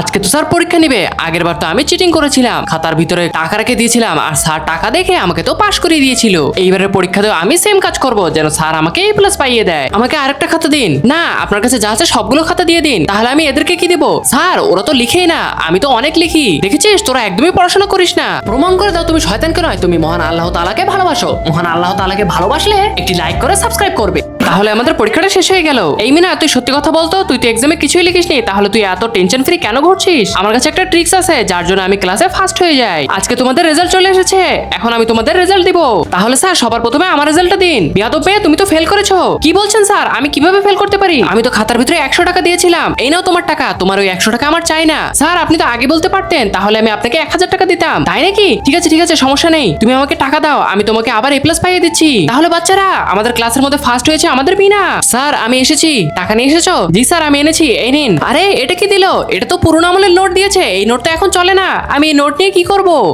আজকে তো স্যার পরীক্ষা নিবে। আগের বার তো আমি চিটিং করেছিলাম, খাতার ভিতরে টাকা রেখে দিয়েছিলাম আর স্যার টাকা দেখে আমাকে তো পাশ করিয়ে দিয়েছিল। এইবারের পরীক্ষাতেও আমি সেম কাজ করব, যেন স্যার আমাকে A+ পাইয়ে দেয়। আমাকে আরেকটা খাতা দিন। না, আপনার কাছে যা আছে সবগুলো খাতা দিয়ে দিন, তাহলে আমি এদেরকে কি দেবো? স্যার ওরা তো লিখেই না, আমি তো অনেক লিখি। দেখেছিস, তোরা একদমই পড়াশোনা করিস না। প্রমাণ করে দাও তুমি শয়তানকে নয়, তুমি মহান আল্লাহ তাআলাকে ভালোবাসো। মহান আল্লাহ তাআলাকে ভালোবাসলে একটি লাইক করে সাবস্ক্রাইব করবে। তাহলে আমাদের পরীক্ষাটা শেষ হয়ে গেল। এই মিনা, তুই সত্যি কথা বলতো, তুই তো এক্সামে কিছুই লিখিসনি, তাহলে তুই এত টেনশন ফ্রি কেন ঘুরছিস? আমার কাছে একটা ট্রিক্স আছে যার জন্য আমি ক্লাসে ফার্স্ট হয়ে যাই। আজকে তোমাদের রেজাল্ট চলে এসেছে, এখন আমি তোমাদের রেজাল্ট দিব। তাহলে স্যার সবার প্রথমে আমার রেজাল্টটা দিন। বিয়াদব মেয়ে, তুমি তো ফেল করেছো। কি বলছেন স্যার? আমি কিভাবে ফেল করতে পারি? আমি তো খাতার ভিতরে 100 টাকা দিয়েছিলাম। এই নাও তোমার টাকা, তোমার ওই 100 টাকা আমার চাই না। স্যার আপনি তো আগে বলতে পারতেন, তাহলে আমি আপনাকে 1000 টাকা দিতাম। তাই নাকি? ঠিক আছে, সমস্যা নেই, তুমি আমাকে টাকা দাও, আমি তোমাকে আবার A+ পাইয়ে দিচ্ছি। তাহলে বাচ্চারা, আমাদের ক্লাসের মধ্যে ফার্স্ট হয়েছে আমাদের বিনা। স্যার আমি এসেছি। টাকা নিয়ে এসেছো? জি স্যার আমি এনেছি, এই নিন। আরে এটা কি দিল? এটা তো পুরোনো আমলের নোট দিয়েছে, এই নোট তো এখন চলে না। আমি এই নোট নিয়ে কি করব?